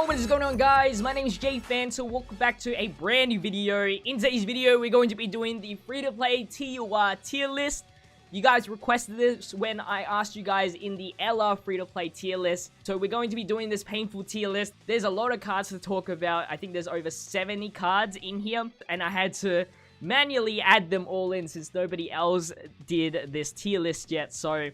what is going on, guys? My name is JPhanta. Welcome back to a brand new video. In today's video, we're going to be doing the free-to-play TUR tier list. You guys requested this when I asked you guys in the LR free-to-play tier list. So we're going to be doing this painful tier list. There's a lot of cards to talk about. I think there's over 70 cards in here, and I had to manually add them all in since nobody else did this tier list yet. So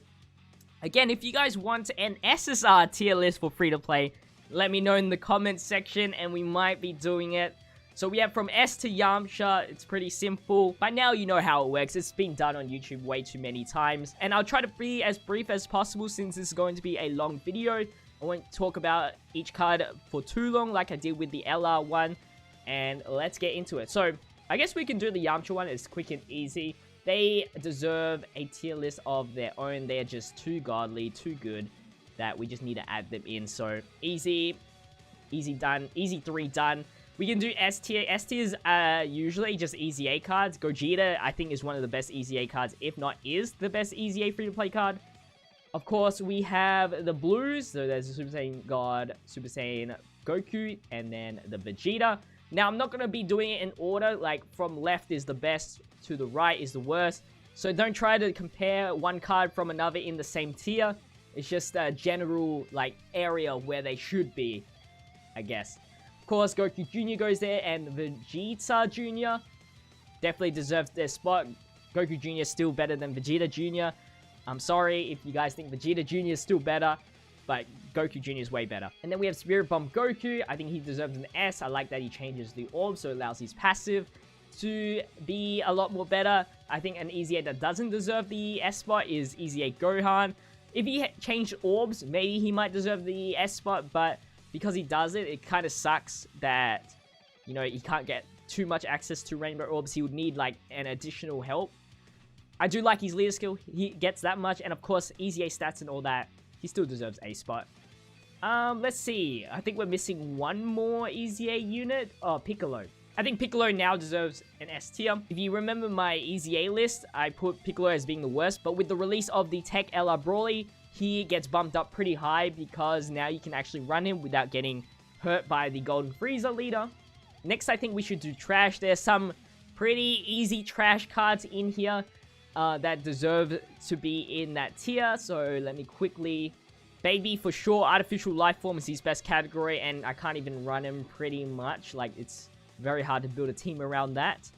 again, if you guys want an SSR tier list for free-to-play, let me know in the comments section and we might be doing it. So we have from S to Yamcha. It's pretty simple. By now you know how it works. It's been done on YouTube way too many times. And I'll try to be as brief as possible since this is going to be a long video. I won't talk about each card for too long like I did with the LR one. And let's get into it. So I guess we can do the Yamcha one. It's quick and easy. They deserve a tier list of their own. They're just too godly, too good, that we just need to add them in. So easy done, easy 3 done. We can do S tier. S tiers are usually just easy A cards. Gogeta, I think, is one of the best easy A cards, if not is the best easy A free to play card. Of course, we have the blues. So there's the Super Saiyan God, Super Saiyan Goku, and then the Vegeta. Now, I'm not going to be doing it in order, like from left is the best to the right is the worst. So don't try to compare one card from another in the same tier. It's just a general, like, area where they should be, I guess. Of course, Goku Jr. goes there, and Vegeta Jr. definitely deserves their spot. Goku Jr. is still better than Vegeta Jr. I'm sorry if you guys think Vegeta Jr. is still better, but Goku Jr. is way better. And then we have Spirit Bomb Goku. I think he deserves an S. I like that he changes the orb, so it allows his passive to be a lot more better. I think an Easy 8 that doesn't deserve the S spot is Easy 8 Gohan. If he changed orbs, maybe he might deserve the S spot, but because he does it, it kind of sucks that, you know, he can't get too much access to rainbow orbs. He would need, like, an additional help. I do like his leader skill. He gets that much, and of course, Easy A stats and all that. He still deserves A spot. Let's see. I think we're missing one more Easy A unit. Oh, Piccolo. I think Piccolo now deserves an S tier. If you remember my Easy A list, I put Piccolo as being the worst, but with the release of the Tech LR Broly, he gets bumped up pretty high because now you can actually run him without getting hurt by the Golden Frieza leader. Next, I think we should do Trash. There's some pretty easy Trash cards in here that deserve to be in that tier, so let me quickly... Baby, for sure, Artificial Life Form is his best category, and I can't even run him pretty much. Like, it's very hard to build a team around that.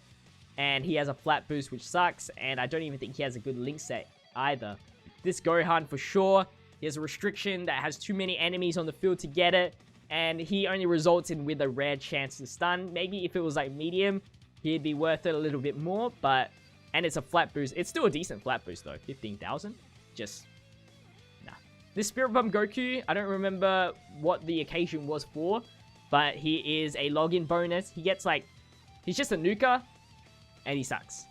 And he has a flat boost, which sucks. And I don't even think he has a good link set either. This Gohan, for sure, he has a restriction that has too many enemies on the field to get it. And he only results in with a rare chance to stun. Maybe if it was like medium, he'd be worth it a little bit more. But, and it's a flat boost. It's still a decent flat boost though. 15,000? Just, nah. This Spirit Bomb Goku, I don't remember what the occasion was for. But he is a login bonus. He gets like... He's just a nuker. And he sucks.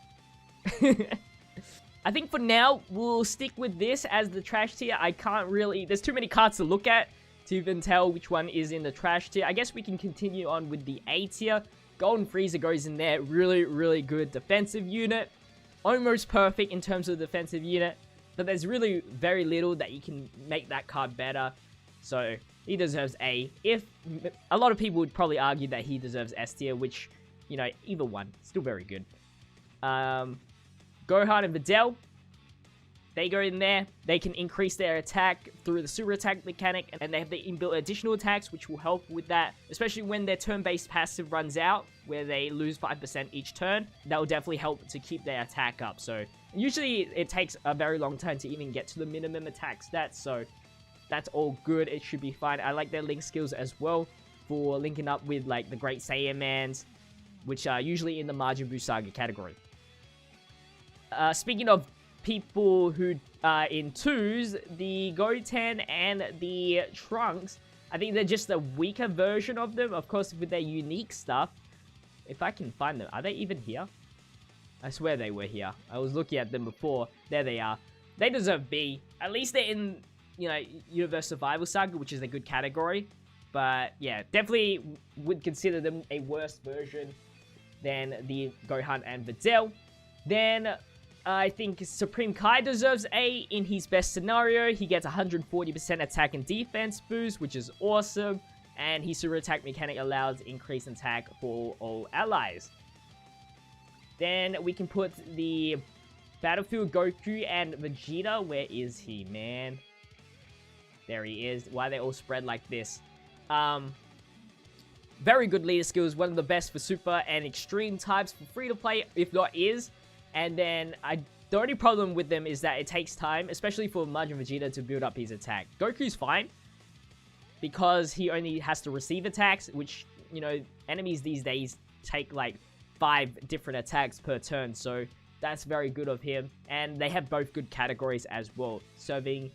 I think for now, we'll stick with this as the trash tier. I can't really... There's too many cards to look at to even tell which one is in the trash tier. I guess we can continue on with the A tier. Golden Frieza goes in there. Really, really good defensive unit. Almost perfect in terms of defensive unit. But there's really very little that you can make that card better. So... he deserves A. If a lot of people would probably argue that he deserves S tier, which, you know, either one, still very good. Gohan and Videl, they go in there. They can increase their attack through the super attack mechanic, and they have the inbuilt additional attacks, which will help with that, especially when their turn-based passive runs out, where they lose 5% each turn. That will definitely help to keep their attack up. So usually it takes a very long time to even get to the minimum attack stats. So that's all good. It should be fine. I like their link skills as well for linking up with like the Great Saiyamans, which are usually in the Majin Buu Saga category. Speaking of people who are in 2s, the Goten and the Trunks, I think they're just a weaker version of them. Of course, with their unique stuff. If I can find them. Are they even here? I swear they were here. I was looking at them before. There they are. They deserve B. At least they're in... you know, Universe Survival Saga, which is a good category. But, yeah, definitely would consider them a worse version than the Gohan and Videl. Then, I think Supreme Kai deserves A in his best scenario. He gets 140% attack and defense boost, which is awesome. and his super attack mechanic allows increased attack for all allies. Then we can put the Battlefield Goku and Vegeta. Where is he, man? There he is. Why are they all spread like this? Very good leader skills. One of the best for super and extreme types for free to play, if not is. And then the only problem with them is that it takes time, especially for Majin Vegeta, to build up his attack. Goku's fine, because he only has to receive attacks, which, you know, enemies these days take like 5 different attacks per turn, so that's very good of him. And they have both good categories as well, serving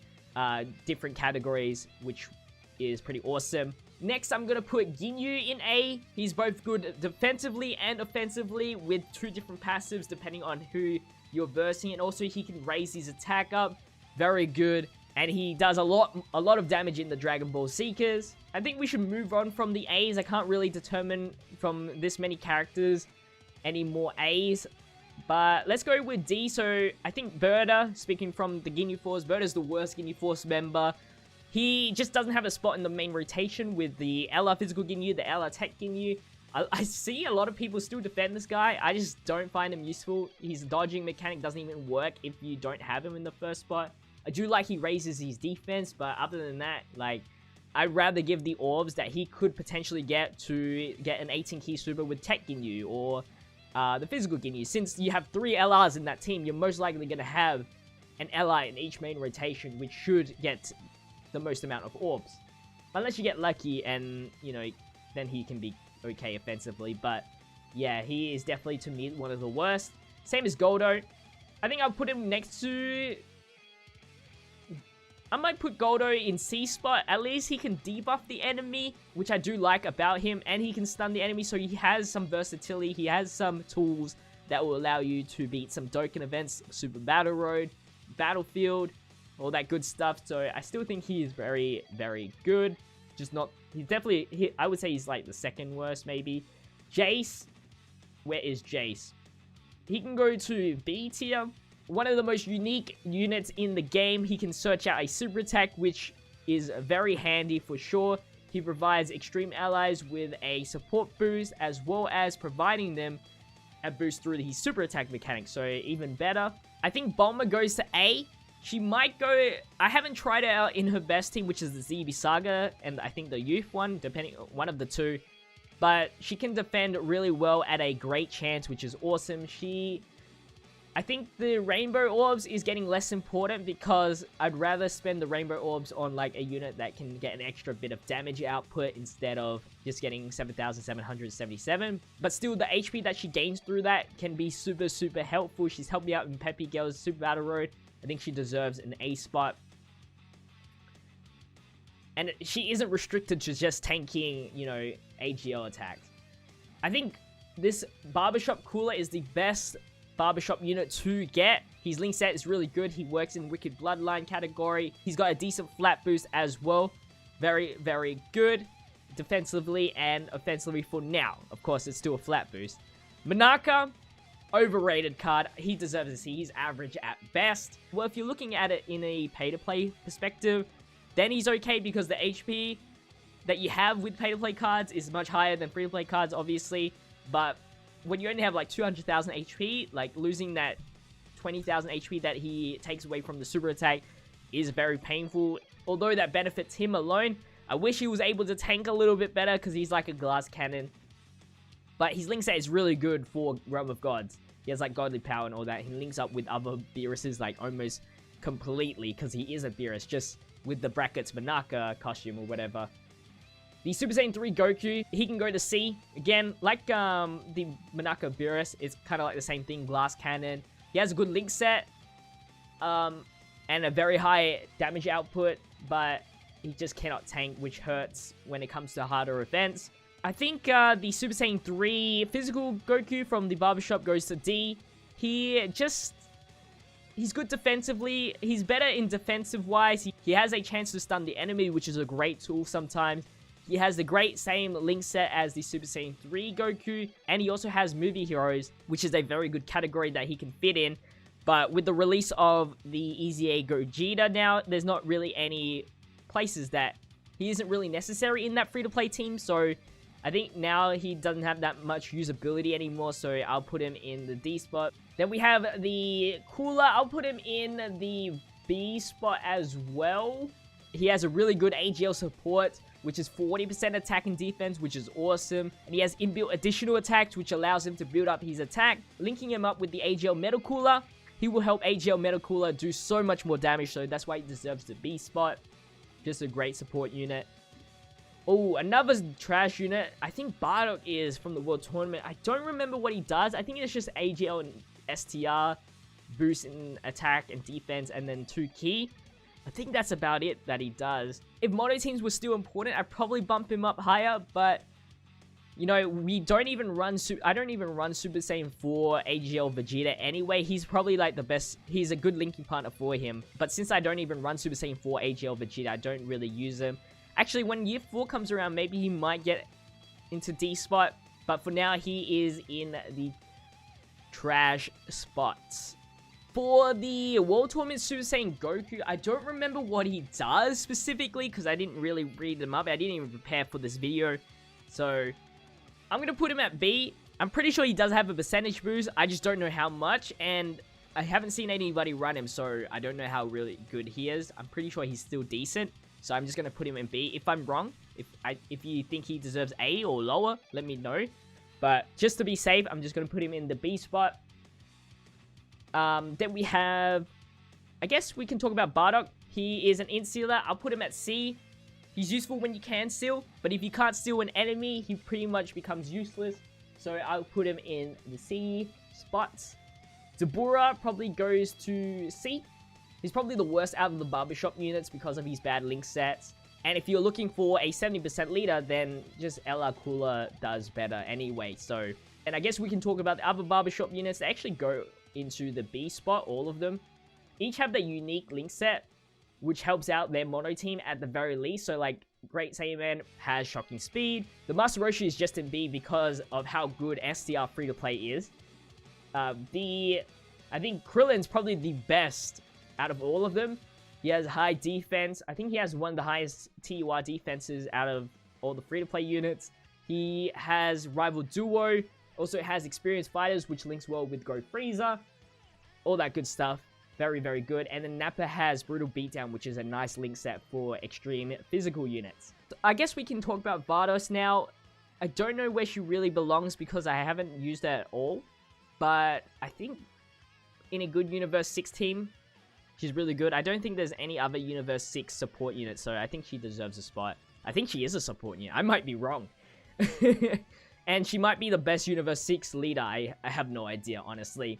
different categories, which is pretty awesome. Next, I'm gonna put Jinyu in A. He's both good defensively and offensively with 2 different passives depending on who you're versing, and also he can raise his attack up. Very good. And he does a lot of damage in the Dragon Ball Seekers. I think we should move on from the A's. I can't really determine from this many characters any more A's. But let's go with D. So I think Berta, speaking from the Ginyu Force, Berta's the worst Ginyu Force member. He just doesn't have a spot in the main rotation with the LR Physical Ginyu, the LR Tech Ginyu. I see a lot of people still defend this guy. I just don't find him useful. His dodging mechanic doesn't even work if you don't have him in the first spot. I do like he raises his defense, but other than that, like, I'd rather give the orbs that he could potentially get to get an 18 key super with Tech Ginyu or the Physical Ginyu. Since you have 3 LRs in that team, you're most likely going to have an LR in each main rotation, which should get the most amount of orbs. Unless you get lucky and, you know, then he can be okay offensively. But yeah, he is definitely, to me, one of the worst. Same as Goldo. I think I'll put him next to... I might put Goldo in C spot. At least he can debuff the enemy, which I do like about him. And he can stun the enemy, so he has some versatility. He has some tools that will allow you to beat some Dokkan events, Super Battle Road, Battlefield, all that good stuff. So I still think he is very, very good. Just not... He's definitely... I would say he's like the second worst, maybe. Jace. Where is Jace? He can go to B tier. One of the most unique units in the game. He can search out a super attack, which is very handy for sure. He provides extreme allies with a support boost, as well as providing them a boost through his super attack mechanic, so even better. I think Bulma goes to A. She might go... I haven't tried it out in her best team, which is the ZB Saga, and I think the youth one, depending on one of the two. But she can defend really well at a great chance, which is awesome. I think the Rainbow Orbs is getting less important because I'd rather spend the Rainbow Orbs on like a unit that can get an extra bit of damage output instead of just getting 7,777. But still, the HP that she gains through that can be super, super helpful. She's helped me out in Peppy Girls Super Battle Road. I think she deserves an A spot. And she isn't restricted to just tanking, you know, AGL attacks. I think this Barbershop Cooler is the best Barbershop unit to get. His link set is really good. He works in Wicked Bloodline category. He's got a decent flat boost as well. Very, very good defensively and offensively for now. Of course, it's still a flat boost. Monaka, overrated card. He deserves a C. He's average at best. Well, if you're looking at it in a pay-to-play perspective, then he's okay because the HP that you have with pay-to-play cards is much higher than free-to-play cards, obviously. But when you only have like 200,000 HP, like losing that 20,000 HP that he takes away from the super attack is very painful. Although that benefits him alone, I wish he was able to tank a little bit better because he's like a glass cannon. But his link set is really good for Realm of Gods. He has like godly power and all that. He links up with other Beeruses like almost completely because he is a Beerus, just with the brackets Monaka costume or whatever. The Super Saiyan 3 Goku, he can go to C. Again, like the Monaka Beerus, it's kind of like the same thing, glass cannon. He has a good link set, and a very high damage output, but he just cannot tank, which hurts when it comes to harder events. I think the Super Saiyan 3 Physical Goku from the Barbershop goes to D. He's good defensively. He's better in defensive-wise. He has a chance to stun the enemy, which is a great tool sometimes. He has the great same link set as the Super Saiyan 3 Goku, and he also has movie heroes, which is a very good category that he can fit in. But with the release of the Easy A Gogeta now, there's not really any places that he isn't really necessary in that free-to-play team, so I think now he doesn't have that much usability anymore, so I'll put him in the D spot. Then we have the Cooler. I'll put him in the B spot as well. He has a really good AGL support, which is 40% attack and defense, which is awesome. And he has inbuilt additional attacks, which allows him to build up his attack. Linking him up with the AGL Metal Cooler, he will help AGL Metal Cooler do so much more damage, so that's why he deserves the B spot. Just a great support unit. Oh, another trash unit. I think Bartok is from the World Tournament. I don't remember what he does. I think it's just AGL and STR, boost in attack and defense, and then 2 key. I think that's about it that he does. If mono teams were still important, I'd probably bump him up higher, but you know, we don't even run I don't even run Super Saiyan 4 AGL Vegeta anyway. He's probably like the best. He's a good linking partner for him. But since I don't even run Super Saiyan 4 AGL Vegeta, I don't really use him. Actually, when Year 4 comes around, maybe he might get into D spot. But for now, he is in the trash spots. For the World Tournament Super Saiyan Goku, I don't remember what he does specifically because I didn't really read them up. I didn't even prepare for this video. So I'm going to put him at B. I'm pretty sure he does have a percentage boost. I just don't know how much. And I haven't seen anybody run him, so I don't know how really good he is. I'm pretty sure he's still decent. So I'm just going to put him in B. If I'm wrong, if you think he deserves A or lower, let me know. But just to be safe, I'm just going to put him in the B spot. Then we have, I guess we can talk about Bartok. He is an int sealer. I'll put him at C. He's useful when you can steal, but if you can't steal an enemy, he pretty much becomes useless. So I'll put him in the C spots. Dabura probably goes to C. He's probably the worst out of the barbershop units because of his bad link sets. And if you're looking for a 70% leader, then just LR Cooler does better anyway. So, and I guess we can talk about the other barbershop units. They actually go into the B spot, all of them. Each have their unique link set, which helps out their mono team at the very least. So like Great Saiyaman has shocking speed. The Master Roshi is just in B because of how good STR free to play is. I think Krillin's probably the best out of all of them. He has high defense. I think he has one of the highest TUR defenses out of all the free to play units. He has rival duo. Also has experienced fighters, which links well with Go Frieza. All that good stuff. Very, very good. And then Nappa has Brutal Beatdown, which is a nice link set for extreme physical units. So I guess we can talk about Bardos now. I don't know where she really belongs because I haven't used her at all. But I think in a good Universe 6 team, she's really good. I don't think there's any other Universe 6 support unit, so I think she deserves a spot. I think she is a support unit. I might be wrong. And she might be the best Universe 6 leader. I have no idea, honestly.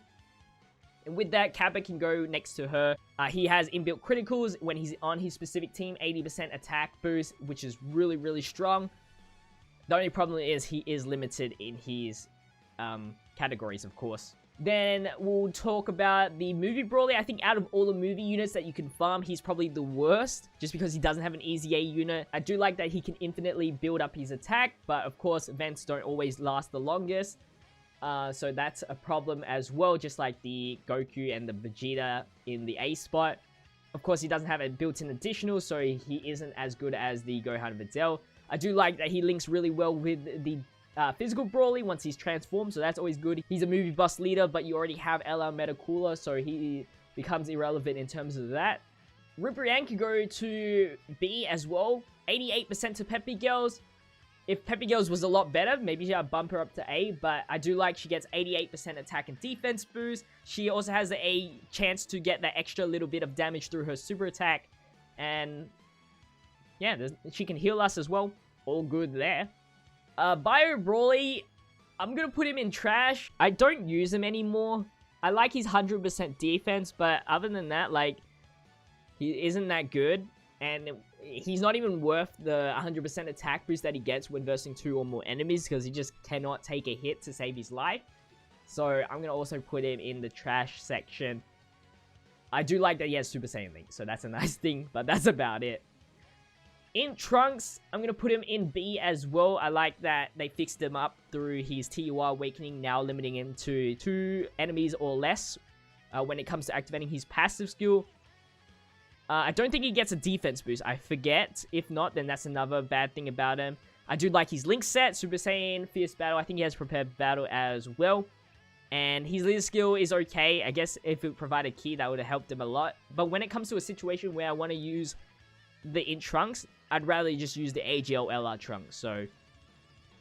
And with that, Kappa can go next to her. He has inbuilt criticals when he's on his specific team. 80% attack boost, which is really, really strong. The only problem is he is limited in his categories, of course. Then we'll talk about the movie Brawly. I think out of all the movie units that you can farm, he's probably the worst, just because he doesn't have an easy A unit. I do like that he can infinitely build up his attack, but of course, events don't always last the longest. So that's a problem as well, just like the Goku and the Vegeta in the A spot. Of course, he doesn't have a built-in additional, so he isn't as good as the Gohan Videl. I do like that he links really well with the physical Brawly once he's transformed, so that's always good. He's a movie bus leader, but you already have LR Meta Cooler, so he becomes irrelevant in terms of that. Ribrianne can go to B as well. 88% to Peppy Girls. If Peppy Girls was a lot better, maybe I'd bump her up to A, but I do like she gets 88% attack and defense boost. She also has a chance to get that extra little bit of damage through her super attack. And yeah, she can heal us as well. All good there. Bio Brawly, I'm going to put him in trash. I don't use him anymore. I like his 100% defense, but other than that, like, he isn't that good. And he's not even worth the 100% attack boost that he gets when versing 2 or more enemies, because he just cannot take a hit to save his life. So I'm going to also put him in the trash section. I do like that he has Super Saiyan Link, so that's a nice thing, but that's about it. In Trunks, I'm going to put him in B as well. I like that they fixed him up through his TUR Awakening, now limiting him to 2 enemies or less when it comes to activating his passive skill. I don't think he gets a defense boost. I forget. If not, then that's another bad thing about him. I do like his Link set, Super Saiyan, Fierce Battle. I think he has Prepared Battle as well. And his leader skill is okay. I guess if it provided Ki, that would have helped him a lot. But when it comes to a situation where I want to use the Int Trunks, I'd rather just use the AGL LR Trunks. So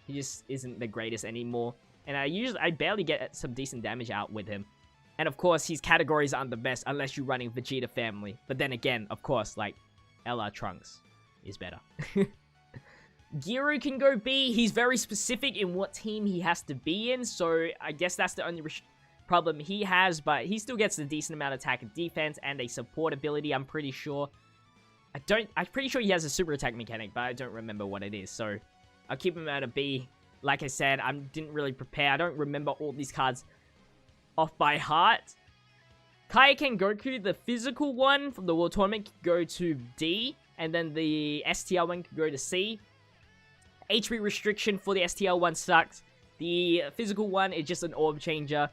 he just isn't the greatest anymore. And I barely get some decent damage out with him. And of course, his categories aren't the best unless you're running Vegeta family. But then again, of course, like, LR Trunks is better. Giru can go B. He's very specific in what team he has to be in. So I guess that's the only problem he has. But he still gets a decent amount of attack and defense and a support ability, I'm pretty sure. I'm pretty sure he has a super attack mechanic, but I don't remember what it is. So I'll keep him at a B. Like I said, I didn't really prepare. I don't remember all these cards off by heart. Kaioken Goku, the physical one from the World Tournament, can go to D. And then the STL one can go to C. HP restriction for the STL one sucks. The physical one is just an orb changer,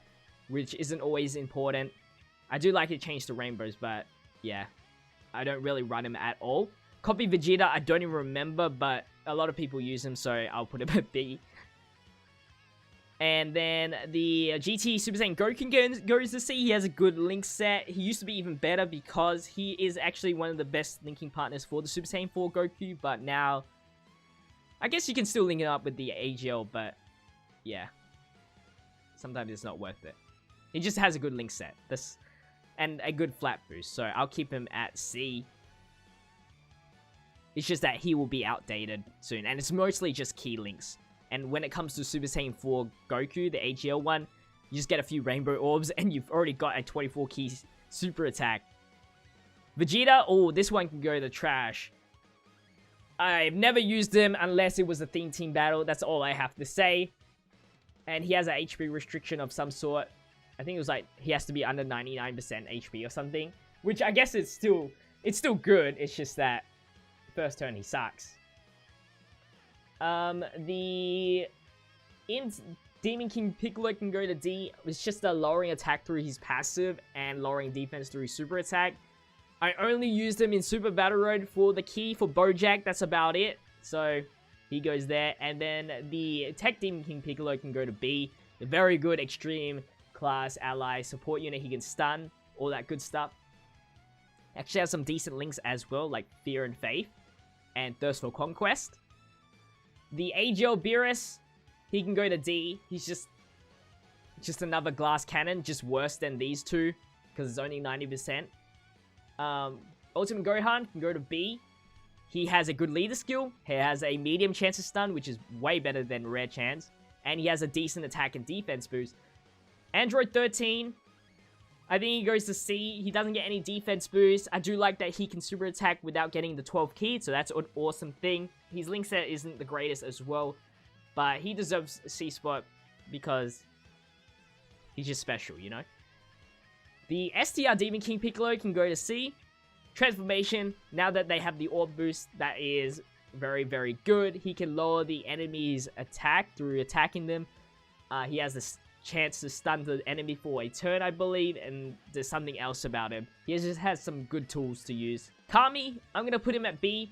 which isn't always important. I do like it changed to rainbows, but yeah. I don't really run him at all. Copy Vegeta, I don't even remember, but a lot of people use him, so I'll put him at B. And then the GT Super Saiyan Goku goes to C. He has a good link set. He used to be even better because he is actually one of the best linking partners for the Super Saiyan 4 Goku. But now, I guess you can still link it up with the AGL, but yeah. Sometimes it's not worth it. He just has a good link set. And a good flat boost. So I'll keep him at C. It's just that he will be outdated soon. And it's mostly just key links. And when it comes to Super Saiyan 4 Goku, the AGL one, you just get a few rainbow orbs and you've already got a 24 key super attack. Vegeta, oh, this one can go to the trash. I've never used him unless it was a theme team battle. That's all I have to say. And he has an HP restriction of some sort. I think it was like, he has to be under 99% HP or something. Which I guess it's still good. It's just that first turn he sucks. The Demon King Piccolo can go to D. It's just a lowering attack through his passive and lowering defense through super attack. I only used him in Super Battle Road for the key for Bojack. That's about it. So he goes there. And then the Tech Demon King Piccolo can go to B. The very good extreme class ally support unit. He can stun. All that good stuff. Actually has some decent links as well, like Fear and Faith and Thirst for Conquest. The AGL Beerus, he can go to D. He's just another glass cannon, just worse than these two, because it's only 90%. Ultimate Gohan can go to B. He has a good leader skill. He has a medium chance of stun, which is way better than rare chance. And he has a decent attack and defense boost. Android 13, I think he goes to C. He doesn't get any defense boost. I do like that he can super attack without getting the 12 key, so that's an awesome thing. His link set isn't the greatest as well, but he deserves a C spot because he's just special, you know? The STR Demon King Piccolo can go to C. Transformation, now that they have the orb boost, that is very, very good. He can lower the enemy's attack through attacking them. He has this chance to stun the enemy for a turn, I believe, and there's something else about him. He just has some good tools to use. Kami, I'm gonna put him at B.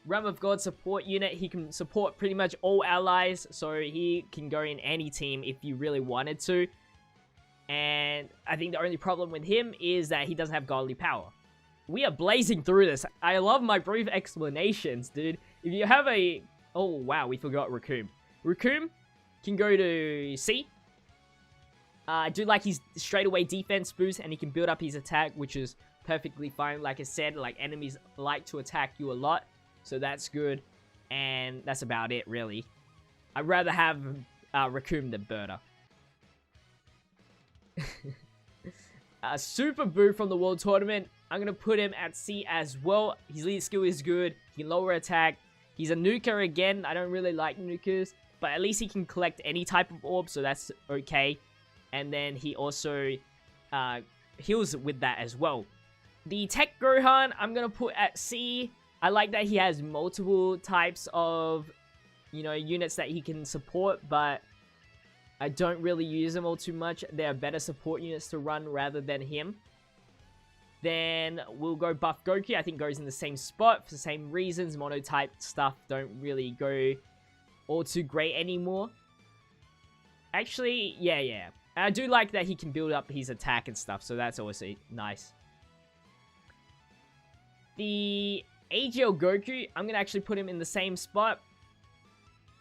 Realm of God support unit. He can support pretty much all allies, so he can go in any team if you really wanted to. And I think the only problem with him is that he doesn't have godly power. We are blazing through this. I love my brief explanations, dude. If you have a... Oh, wow, we forgot Raccoon. Raccoon can go to C. I do like his straightaway defense boost, and he can build up his attack, which is perfectly fine. Like I said, like enemies like to attack you a lot, so that's good. And that's about it, really. I'd rather have Raccoon than Berta. Super Boo from the World Tournament. I'm going to put him at C as well. His lead skill is good. He can lower attack. He's a nuker again. I don't really like nukers, but at least he can collect any type of orb, so that's okay. And then he also heals with that as well. The Tech Gohan, I'm going to put at C. I like that he has multiple types of, you know, units that he can support, but I don't really use them all too much. There are better support units to run rather than him. Then we'll go buff Goku. I think goes in the same spot for the same reasons. Monotype stuff don't really go all too great anymore. Actually, yeah. I do like that he can build up his attack and stuff, so that's also nice. The AGL Goku, I'm going to actually put him in the same spot.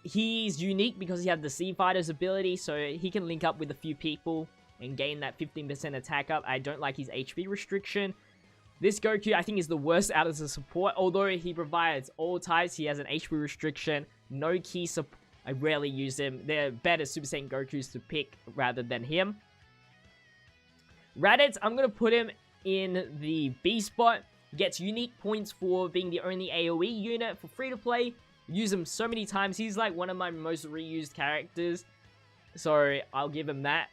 He's unique because he has the Sea Fighter's ability, so he can link up with a few people and gain that 15% attack up. I don't like his HP restriction. This Goku, I think, is the worst out of the support. Although he provides all types, he has an HP restriction, no key support. I rarely use him. They're better Super Saiyan Gokus to pick rather than him. Raditz, I'm going to put him in the B spot. Gets unique points for being the only AoE unit for free-to-play. Use him so many times. He's like one of my most reused characters. So I'll give him that.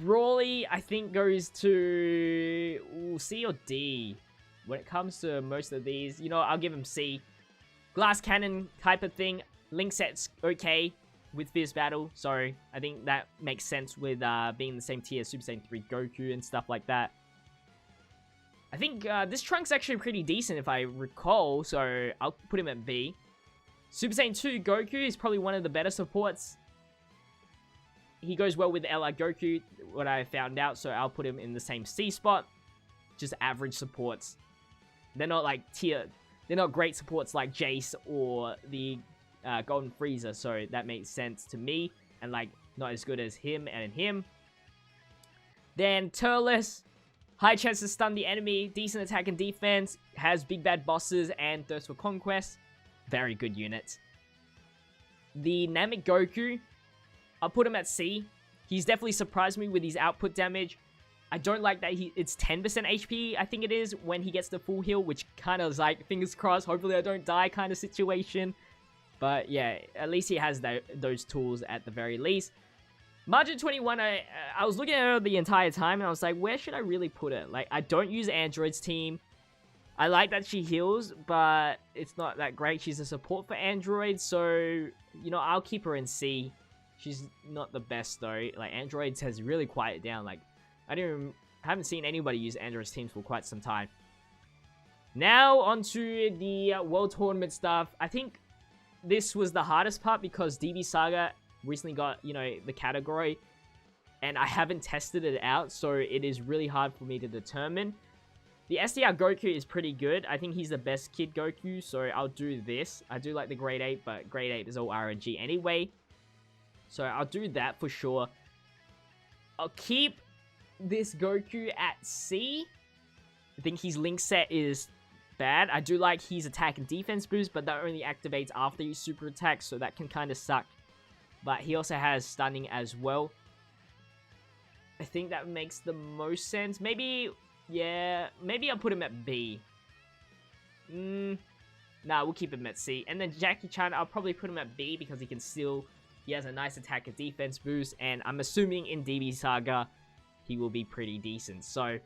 Broly, I think, goes to C or D. When it comes to most of these, you know, I'll give him C. Glass Cannon type of thing. Link set's okay with Fierce Battle. So I think that makes sense with being the same tier as Super Saiyan 3 Goku and stuff like that. I think this Trunk's actually pretty decent if I recall. So I'll put him at B. Super Saiyan 2 Goku is probably one of the better supports. He goes well with LR Goku, what I found out, so I'll put him in the same C spot. Just average supports. They're not like they're not great supports like Jace or the Golden Frieza, so that makes sense to me. And like, not as good as him and him. Then Turles, high chance to stun the enemy, decent attack and defense, has big bad bosses and thirst for conquest. Very good units. The Namek Goku, I'll put him at C. He's definitely surprised me with his output damage. I don't like that it's 10% HP, I think it is, when he gets the full heal, which kind of is like, fingers crossed, hopefully I don't die kind of situation. But yeah, at least he has those tools at the very least. Margin 21, I was looking at her the entire time, and I was like, where should I really put it? Like, I don't use Android's team. I like that she heals, but it's not that great. She's a support for Android, so, you know, I'll keep her in C. She's not the best, though. Like, Androids has really quieted down. Like, I haven't seen anybody use Android's teams for quite some time. Now, onto the World Tournament stuff. I think this was the hardest part because DB Saga recently got, you know, the category. And I haven't tested it out, so it is really hard for me to determine. The SDR Goku is pretty good. I think he's the best Kid Goku, so I'll do this. I do like the Grade 8, but Grade 8 is all RNG anyway. So I'll do that for sure. I'll keep this Goku at C. I think his link set is bad. I do like his attack and defense boost, but that only activates after you super attack, so that can kind of suck. But he also has stunning as well. I think that makes the most sense. Maybe, yeah, maybe I'll put him at B. Nah, we'll keep him at C. And then Jackie Chan, I'll probably put him at B because he can still, he has a nice attack and defense boost, and I'm assuming in DB Saga, he will be pretty decent. So,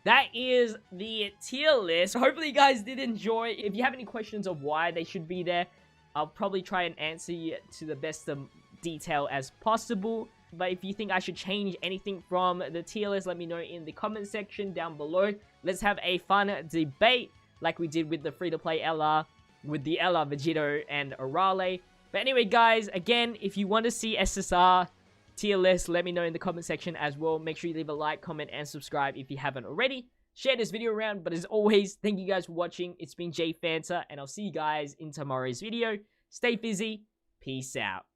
that is the tier list. Hopefully you guys did enjoy. If you have any questions of why they should be there, I'll probably try and answer you to the best of detail as possible. But if you think I should change anything from the tier list, let me know in the comment section down below. Let's have a fun debate like we did with the free-to-play LR, with the LR Vegito and Arale. But anyway, guys, again, if you want to see SSR tier list, let me know in the comment section as well. Make sure you leave a like, comment, and subscribe if you haven't already. Share this video around, but as always, thank you guys for watching. It's been JPhanta, and I'll see you guys in tomorrow's video. Stay fizzy. Peace out.